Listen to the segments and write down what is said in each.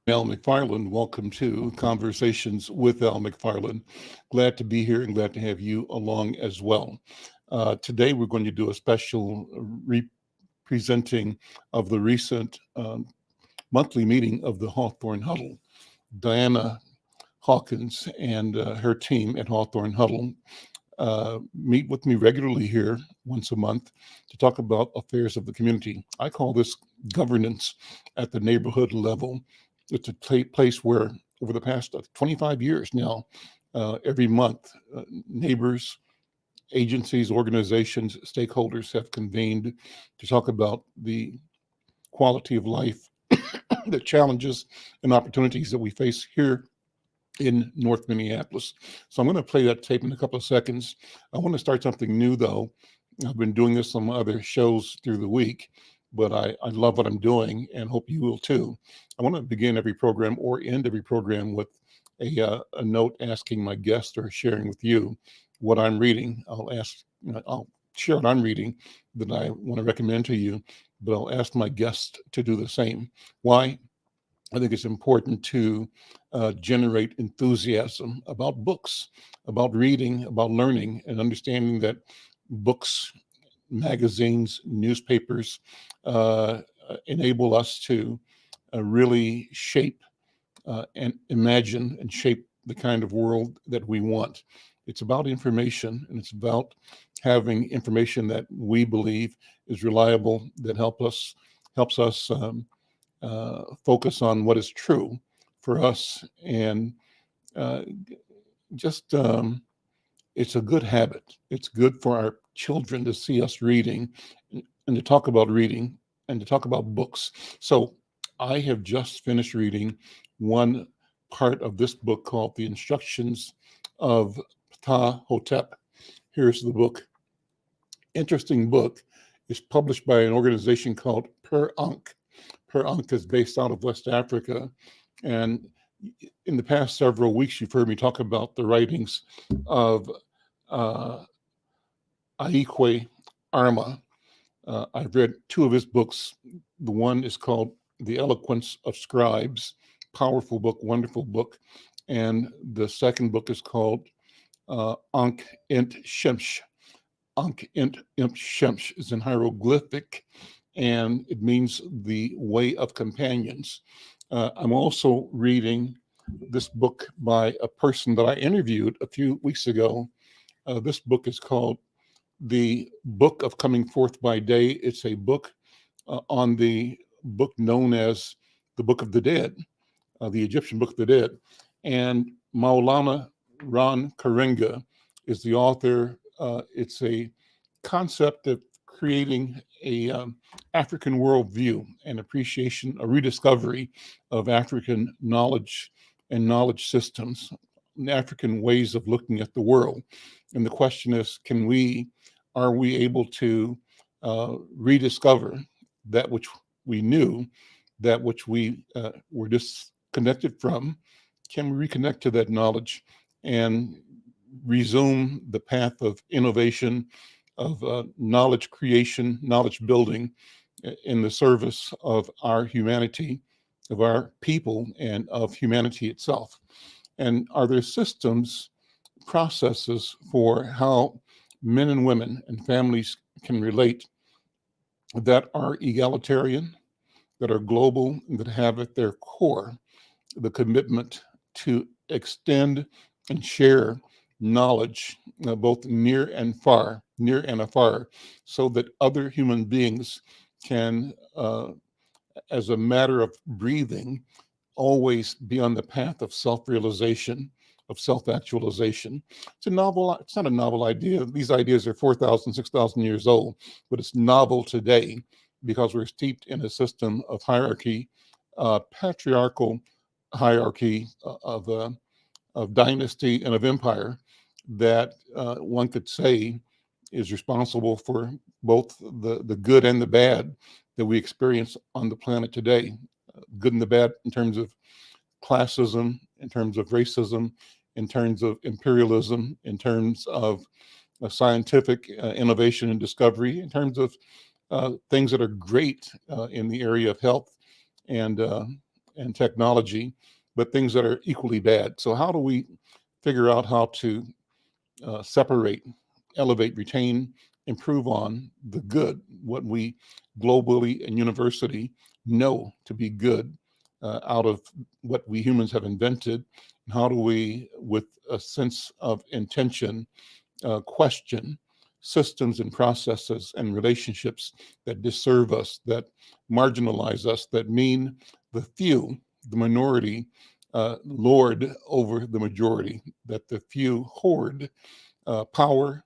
Al McFarland. Welcome to Conversations with Al McFarland. Glad to be here and glad to have you along as well. Today, we're going to do a special representing of the recent monthly meeting of the Hawthorne Huddle. Diana Hawkins and her team at Hawthorne Huddle meet with me regularly here once a month to talk about affairs of the community. I call this governance at the neighborhood level. It's a place where, over the past 25 years now, every month, neighbors, agencies, organizations, stakeholders have convened to talk about the quality of life, the challenges and opportunities that we face here in North Minneapolis. So I'm going to play that tape in a couple of seconds. I want to start something new, though. I've been doing this on other shows through the week, but I love what I'm doing and hope you will too. I want to begin every program or end every program with a note asking my guest or sharing with you what I'm reading. I'll share what I'm reading that I want to recommend to you, but I'll ask my guest to do the same. Why? I think it's important to generate enthusiasm about books, about reading, about learning, and understanding that books, magazines, newspapers enable us to really shape and imagine and shape the kind of world that we want. It's about information, and it's about having information that we believe is reliable, that helps us focus on what is true for us, and uh, just it's a good habit. It's good for our children to see us reading and to talk about reading and to talk about books. So I have just finished reading one part of this book called The Instructions of Ptah Hotep. Here's the book. Interesting book. It's published by an organization called Per Ankh. Per Ankh is based out of West Africa. And in the past several weeks, you've heard me talk about the writings of uh, Aikwe Arma. I've read two of his books. The one is called The Eloquence of Scribes, powerful book, wonderful book. And the second book is called Ankh Ent Shemsh. Ankh Ent Shemsh is in hieroglyphic, and it means the way of companions. I'm also reading this book by a person that I interviewed a few weeks ago. This book is called The Book of Coming Forth by Day. It's a book on the book known as the Book of the Dead, the Egyptian Book of the Dead. And Maulana Ron Karenga is the author. It's a concept of creating a African worldview and appreciation, a rediscovery of African knowledge and knowledge systems, African ways of looking at the world. And the question is, are we able to rediscover that which we knew, that which we were disconnected from? Can we reconnect to that knowledge and resume the path of innovation, of knowledge creation, knowledge building in the service of our humanity, of our people, and of humanity itself? And are there systems, processes for how men and women and families can relate that are egalitarian, that are global, that have at their core the commitment to extend and share knowledge, both near and afar, so that other human beings can, as a matter of breathing, always be on the path of self-realization, of self-actualization. It's not a novel idea. These ideas are 4,000, 6,000 years old, but it's novel today because we're steeped in a system of hierarchy, patriarchal hierarchy of dynasty and of empire that one could say is responsible for both the good and the bad that we experience on the planet today. Good and the bad in terms of classism, in terms of racism, in terms of imperialism, in terms of scientific innovation and discovery, in terms of things that are great in the area of health and and technology, but things that are equally bad. So how do we figure out how to separate, elevate, retain, improve on the good, what we globally and universally know to be good out of what we humans have invented? And how do we, with a sense of intention, question systems and processes and relationships that disserve us, that marginalize us, that mean the few, the minority, lord over the majority, that the few hoard power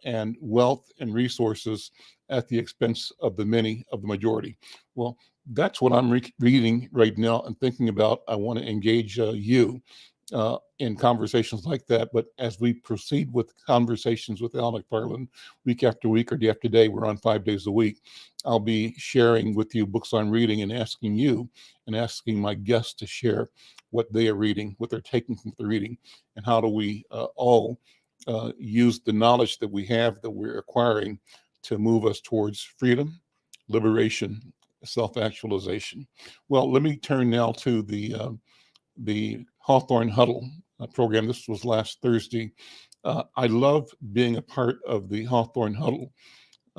and wealth and resources at the expense of the many, of the majority. Well, that's what I'm reading right now and thinking about. I want to engage you in conversations like that. But as we proceed with conversations with Al McFarland week after week or day after day, we're on 5 days a week. I'll be sharing with you books I'm reading and asking you and asking my guests to share what they are reading, what they're taking from the reading, and how do we all use the knowledge that we have, that we're acquiring, to move us towards freedom, liberation, self-actualization. Well, let me turn now to the Hawthorne Huddle program. This was last Thursday. I love being a part of the Hawthorne Huddle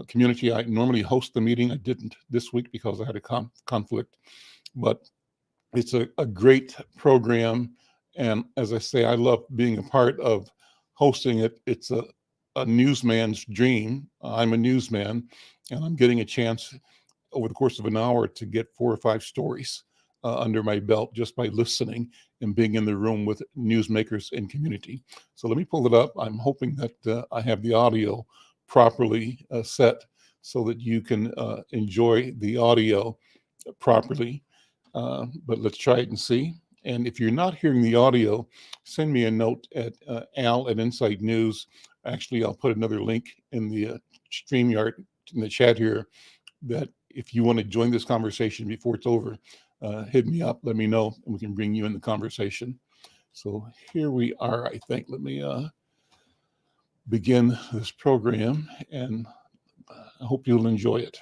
community. I normally host the meeting. I didn't this week because I had a conflict, but it's a great program. And as I say, I love being a part of hosting it. It's a newsman's dream. I'm a newsman, and I'm getting a chance over the course of an hour to get 4 or 5 stories under my belt just by listening and being in the room with newsmakers and community. So let me pull it up. I'm hoping that I have the audio properly set so that you can enjoy the audio properly. But let's try it and see. And if you're not hearing the audio, send me a note at Al at Insight News. Actually, I'll put another link in the StreamYard in the chat here, that if you want to join this conversation before it's over, hit me up, let me know, and we can bring you in the conversation. So here we are, I think. Let me begin this program, and I hope you'll enjoy it.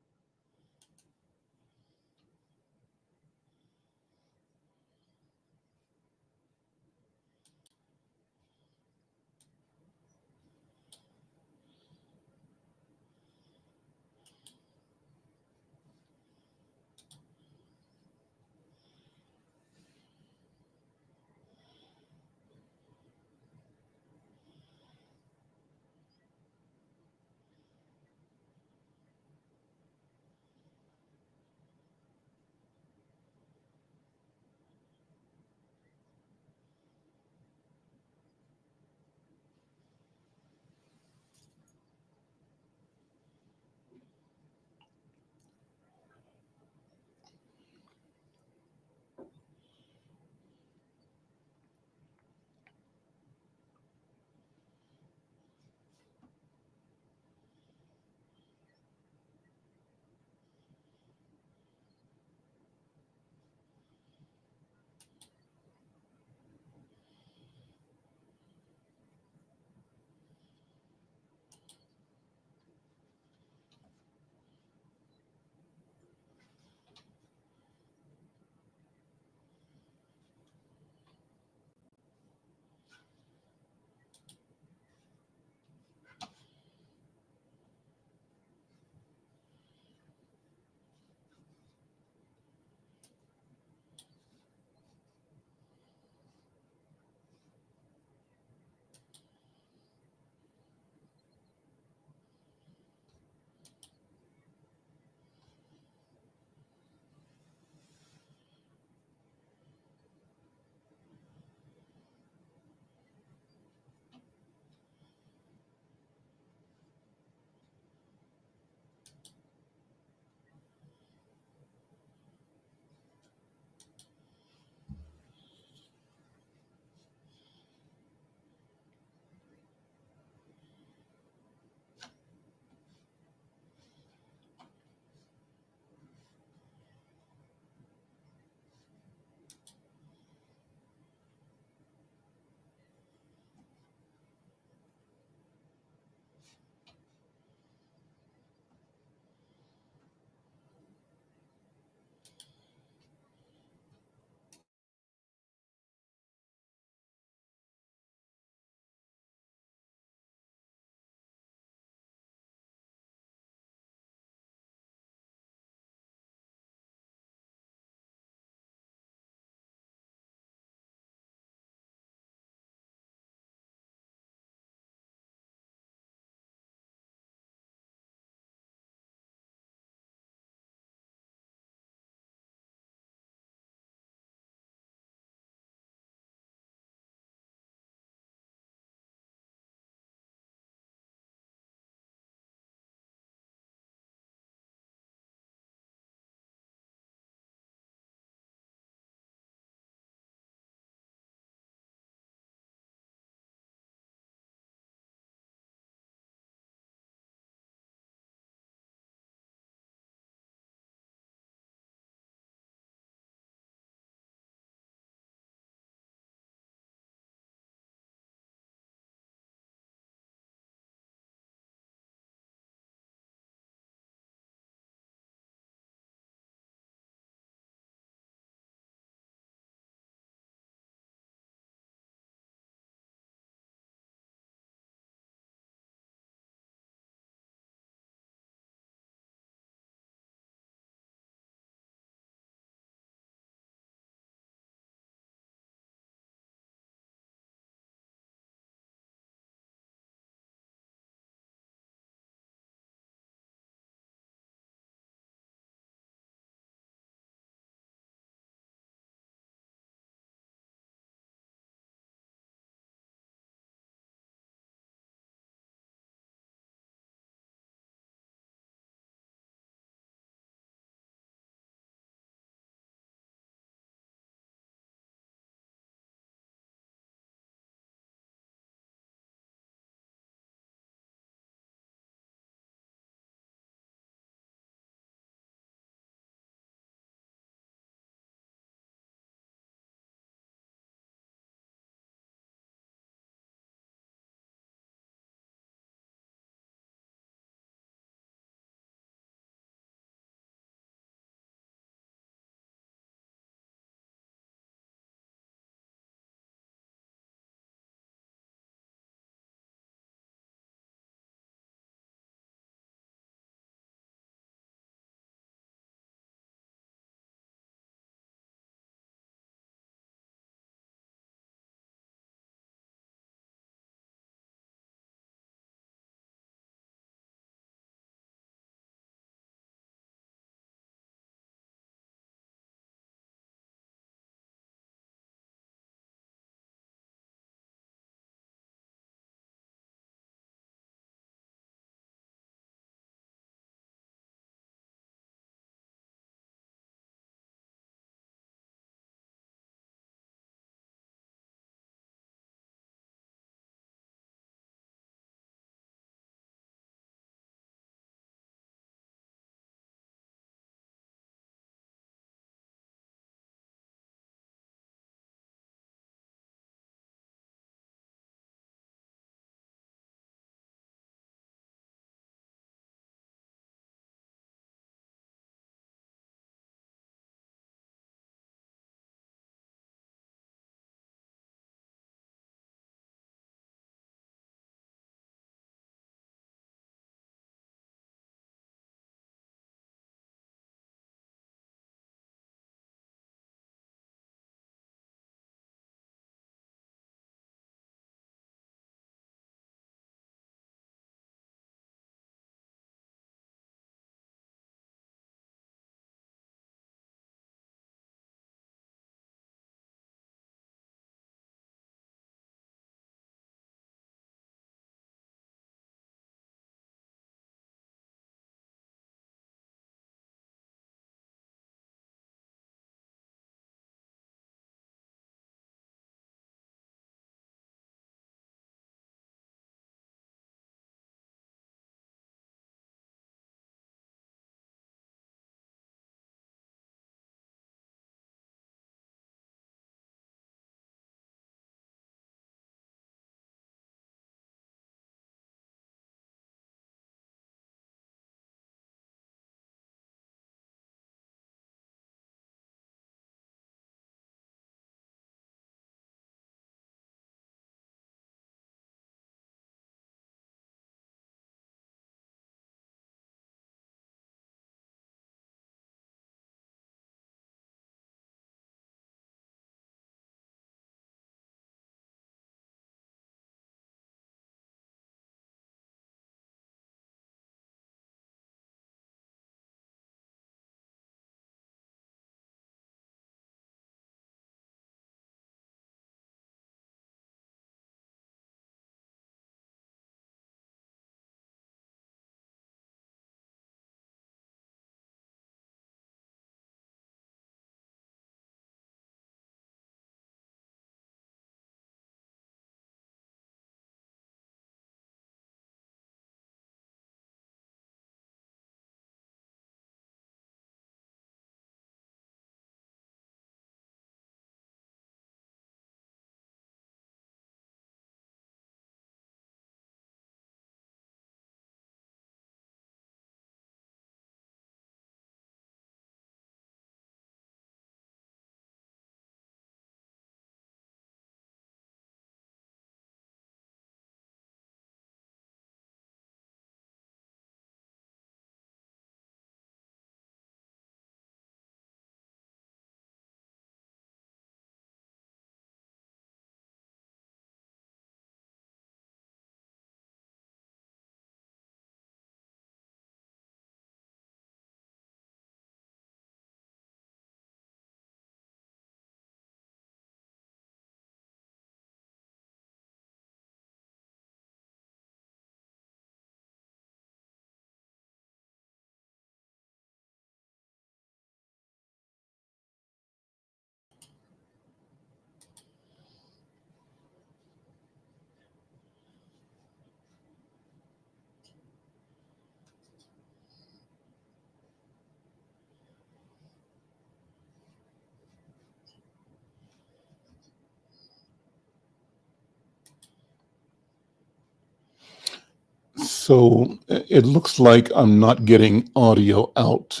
So it looks like I'm not getting audio out.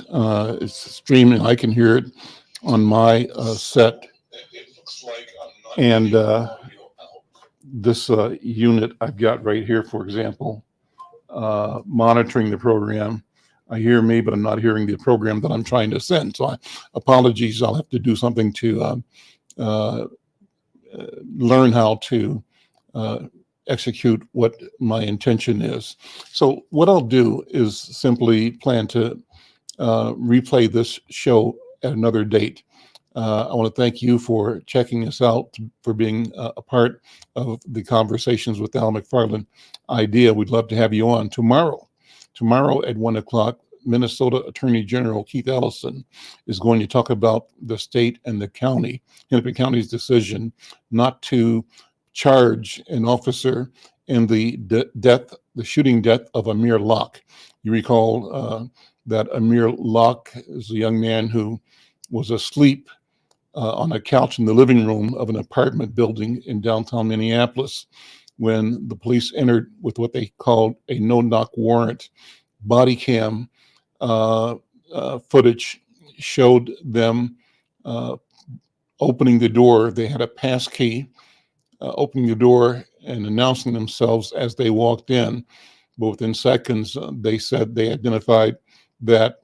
It's streaming. I can hear it on my set. And this unit I've got right here, for example, monitoring the program. I hear me, but I'm not hearing the program that I'm trying to send. So apologies. I'll have to do something to uh, learn how to execute what my intention is. So what I'll do is simply plan to replay this show at another date. I want to thank you for checking us out, for being a part of the Conversations with Al McFarland idea. We'd love to have you on tomorrow. Tomorrow at 1 o'clock, Minnesota Attorney General Keith Ellison is going to talk about the state and the county, Hennepin County's decision not to charge an officer in the shooting death of Amir Locke. You recall that Amir Locke is a young man who was asleep on a couch in the living room of an apartment building in downtown Minneapolis when the police entered with what they called a no-knock warrant. Body cam footage showed them opening the door. They had a pass key, opening the door and announcing themselves as they walked in. But within seconds, they said they identified that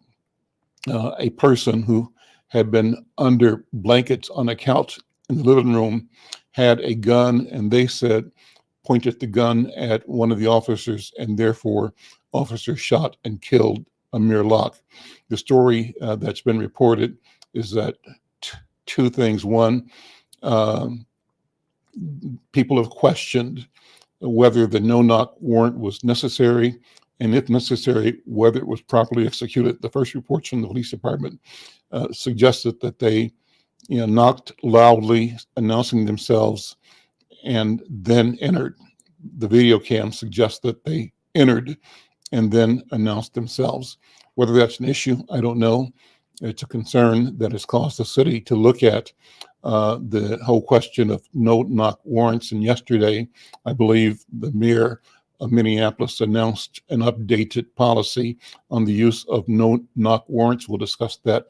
a person who had been under blankets on a couch in the living room had a gun, and they said pointed the gun at one of the officers, and therefore officer shot and killed Amir Locke. The story that's been reported is that two things. One, people have questioned whether the no-knock warrant was necessary, and if necessary, whether it was properly executed. The first reports from the police department suggested that they, knocked loudly, announcing themselves, and then entered. The video cam suggests that they entered and then announced themselves. Whether that's an issue, I don't know. It's a concern that has caused the city to look at the whole question of no-knock warrants. And yesterday, I believe the mayor of Minneapolis announced an updated policy on the use of no-knock warrants. We'll discuss that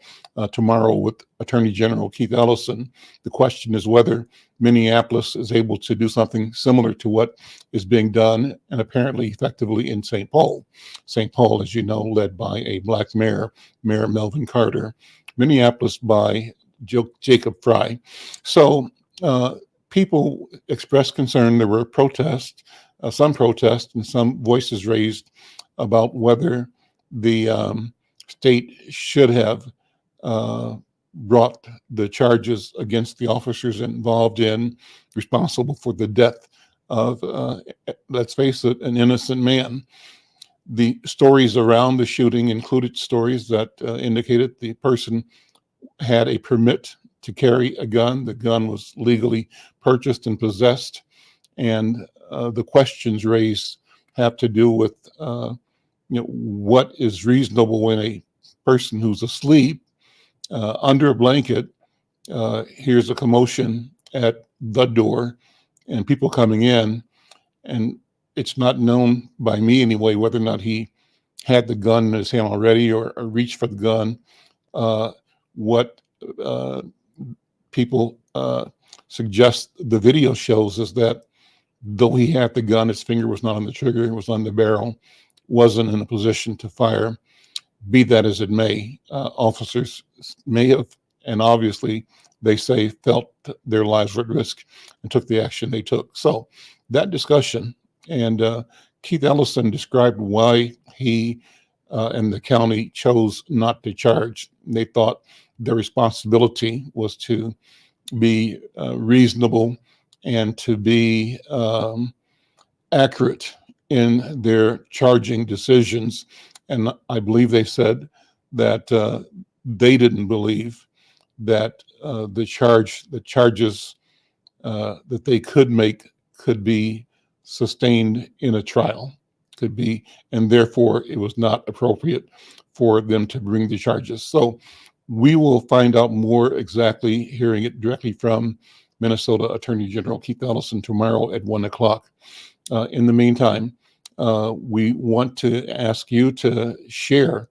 tomorrow with Attorney General Keith Ellison. The question is whether Minneapolis is able to do something similar to what is being done and apparently effectively in St. Paul. St. Paul, as you know, led by a black mayor, Mayor Melvin Carter. Minneapolis by Jacob Fry. So people expressed concern. There were protests, some protests, and some voices raised about whether the state should have brought the charges against the officers involved in, responsible for the death of, let's face it, an innocent man. The stories around the shooting included stories that indicated the person had a permit to carry a gun. The gun was legally purchased and possessed. And the questions raised have to do with what is reasonable when a person who's asleep under a blanket hears a commotion at the door and people coming in, and it's not known by me anyway whether or not he had the gun in his hand already or reached for the gun. What people suggest the video shows is that though he had the gun, his finger was not on the trigger, it was on the barrel, wasn't in a position to fire. Be that as it may, officers may have, and obviously they say, felt their lives were at risk and took the action they took. So that discussion, and Keith Ellison described why he and the county chose not to charge. They thought their responsibility was to be reasonable and to be accurate in their charging decisions. And I believe they said that they didn't believe that the charges that they could make could be sustained in a trial, and therefore it was not appropriate for them to bring the charges. So we will find out more exactly, hearing it directly from Minnesota Attorney General Keith Ellison tomorrow at 1 o'clock. In the meantime, we want to ask you to share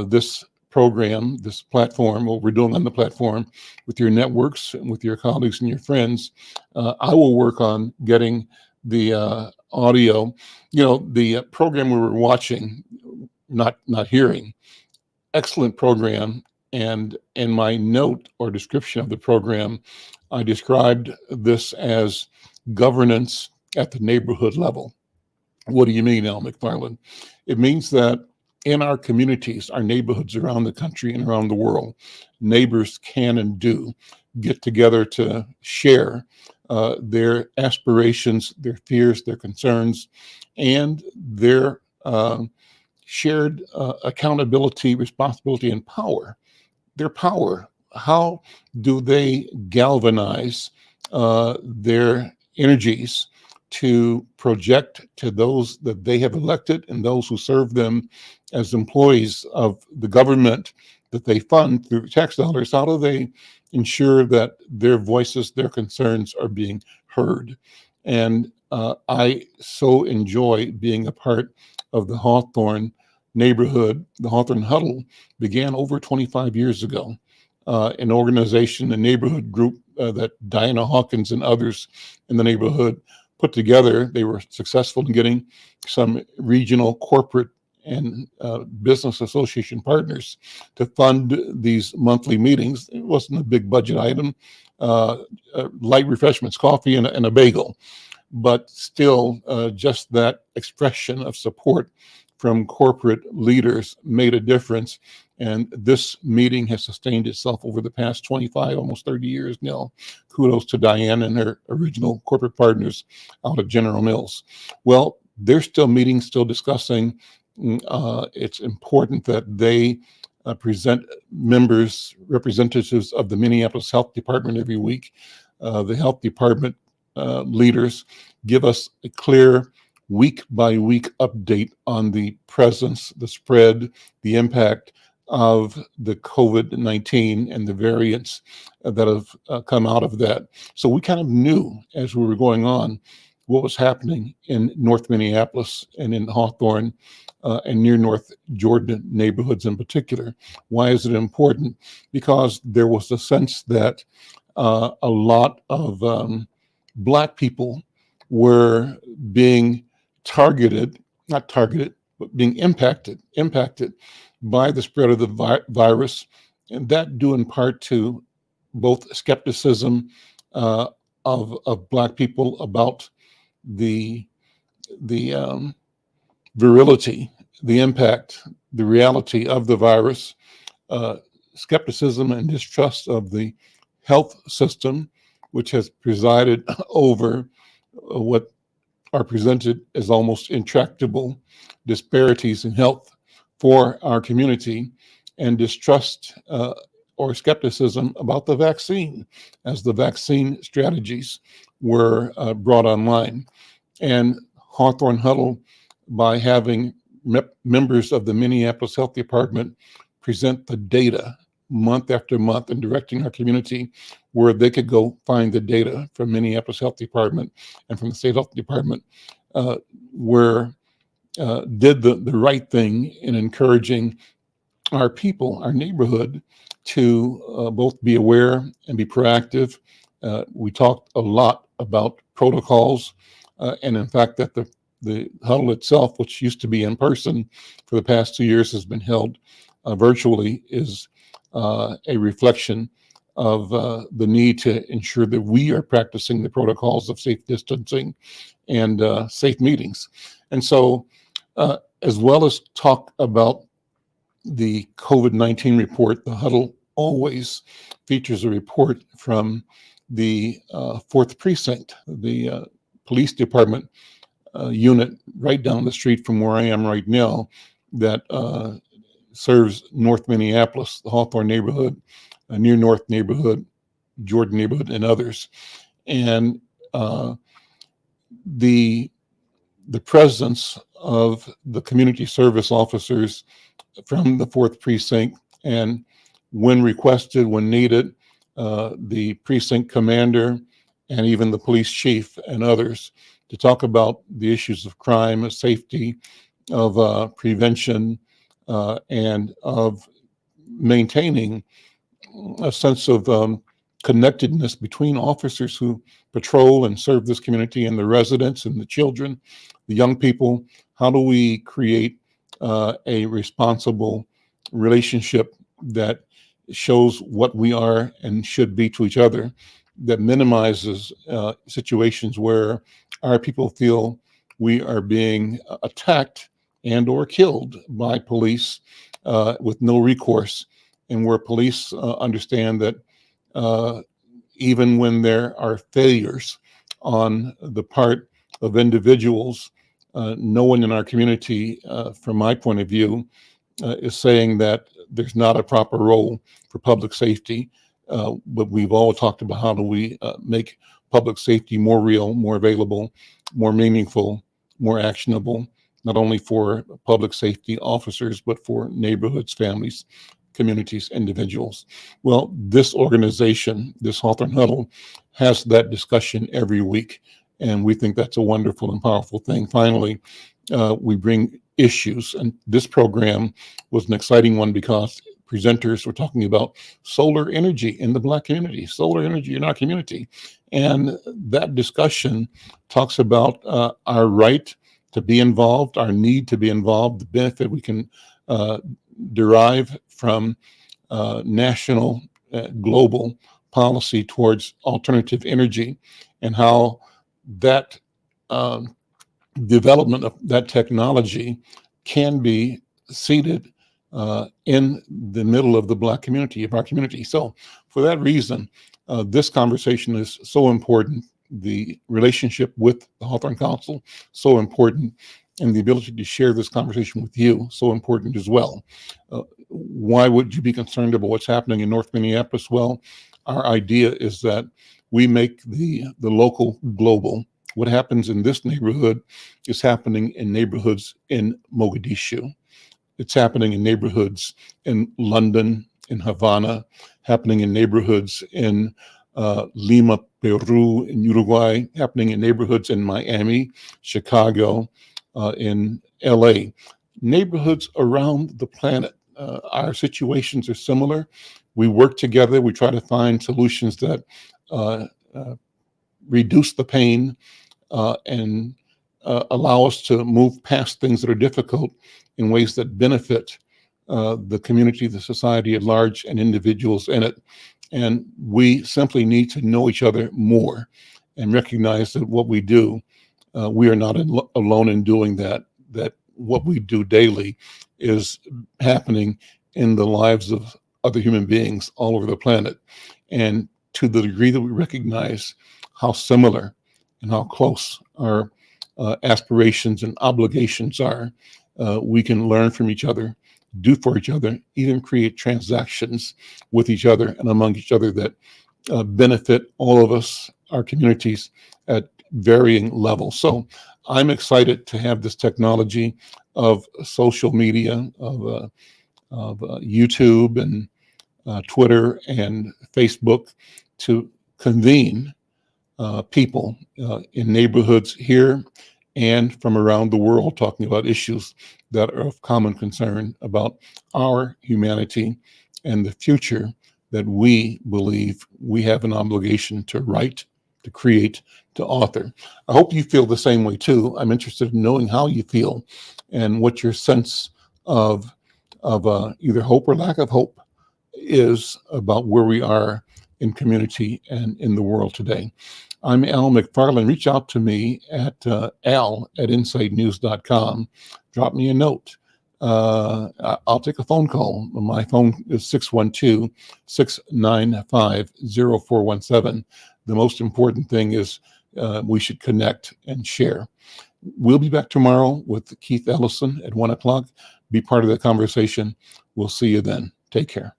this program, this platform, what we're doing on the platform with your networks and with your colleagues and your friends. I will work on getting the audio. The program we were watching, not hearing, excellent program. And in my note or description of the program, I described this as governance at the neighborhood level. What do you mean, Al McFarland? It means that in our communities, our neighborhoods around the country and around the world, neighbors can and do get together to share their aspirations, their fears, their concerns, and their shared accountability, responsibility, and power. Their power. How do they galvanize their energies to project to those that they have elected and those who serve them as employees of the government that they fund through tax dollars? How do they ensure that their voices, their concerns are being heard? And I so enjoy being a part of the Hawthorne neighborhood. The Hawthorne Huddle began over 25 years ago. An organization, a neighborhood group that Diana Hawkins and others in the neighborhood put together. They were successful in getting some regional corporate and business association partners to fund these monthly meetings. It wasn't a big budget item, light refreshments, coffee and a bagel, but still just that expression of support from corporate leaders made a difference. And this meeting has sustained itself over the past 25, almost 30 years now. Kudos to Diane and her original corporate partners out of General Mills. Well, they're still meeting, still discussing. It's important that they present members, representatives of the Minneapolis Health Department every week. The health department leaders give us a clear week by week update on the presence, the spread, the impact of the COVID-19 and the variants that have come out of that. So we kind of knew as we were going on what was happening in North Minneapolis and in Hawthorne and near North Jordan neighborhoods in particular. Why is it important? Because there was a sense that a lot of Black people were being not targeted, but being impacted by the spread of the virus, and that due in part to both skepticism of Black people about the virility, the impact, the reality of the virus, skepticism and distrust of the health system, which has presided over what are presented as almost intractable disparities in health for our community, and distrust or skepticism about the vaccine as the vaccine strategies were brought online. And Hawthorne Huddle, by having members of the Minneapolis Health Department present the data month after month and directing our community where they could go find the data from Minneapolis Health Department and from the State Health Department, did the right thing in encouraging our people, our neighborhood, to both be aware and be proactive. We talked a lot about protocols, and in fact, that the huddle itself, which used to be in person for the past 2 years, has been held virtually, is a reflection of the need to ensure that we are practicing the protocols of safe distancing and safe meetings. And so, as well as talk about the COVID-19 report, the huddle always features a report from the 4th Precinct, the police department unit right down the street from where I am right now, that serves North Minneapolis, the Hawthorne neighborhood, near North neighborhood, Jordan neighborhood, and others. And the presence of the community service officers from the 4th Precinct, and when requested, when needed, the precinct commander and even the police chief and others to talk about the issues of crime, of safety, of prevention, and of maintaining a sense of connectedness between officers who patrol and serve this community and the residents and the children, the young people. How do we create a responsible relationship that shows what we are and should be to each other, that minimizes situations where our people feel we are being attacked and or killed by police with no recourse, and where police understand that even when there are failures on the part of individuals, no one in our community, from my point of view, is saying that there's not a proper role for public safety. But we've all talked about how do we make public safety more real, more available, more meaningful, more actionable, not only for public safety officers, but for neighborhoods, families, communities, individuals. Well, this organization, this Hawthorne Huddle, has that discussion every week, and we think that's a wonderful and powerful thing. Finally, we bring issues, and this program was an exciting one because presenters were talking about solar energy in the Black community, solar energy in our community. And that discussion talks about our right to be involved, our need to be involved, the benefit we can derive from national, global policy towards alternative energy, and how that development of that technology can be seated in the middle of the Black community, of our community. So for that reason, this conversation is so important. The relationship with the Hawthorne Council, so important, and the ability to share this conversation with you, so important as well. Why would you be concerned about what's happening in North Minneapolis? Well, our idea is that we make the local global. What happens in this neighborhood is happening in neighborhoods in Mogadishu. It's happening in neighborhoods in London, in Havana, happening in neighborhoods in Lima, Peru, in Uruguay, happening in neighborhoods in Miami, Chicago, in LA, neighborhoods around the planet. Our situations are similar. We work together. We try to find solutions that reduce the pain and allow us to move past things that are difficult in ways that benefit the community, the society at large, and individuals in it. And we simply need to know each other more and recognize that what we do, we are not alone in doing that, that what we do daily is happening in the lives of other human beings all over the planet. And to the degree that we recognize how similar and how close our aspirations and obligations are, we can learn from each other, do for each other, even create transactions with each other and among each other that benefit all of us, our communities, at varying levels. So I'm excited to have this technology of social media, of YouTube and Twitter and Facebook to convene people in neighborhoods here and from around the world, talking about issues that are of common concern about our humanity and the future that we believe we have an obligation to write, to create, to author. I hope you feel the same way too. I'm interested in knowing how you feel and what your sense of either hope or lack of hope is about where we are in community and in the world today. I'm Al McFarland. Reach out to me at al@insightnews.com. Drop me a note. I'll take a phone call. My phone is 612-695-0417. The most important thing is we should connect and share. We'll be back tomorrow with Keith Ellison at 1 o'clock. Be part of the conversation. We'll see you then. Take care.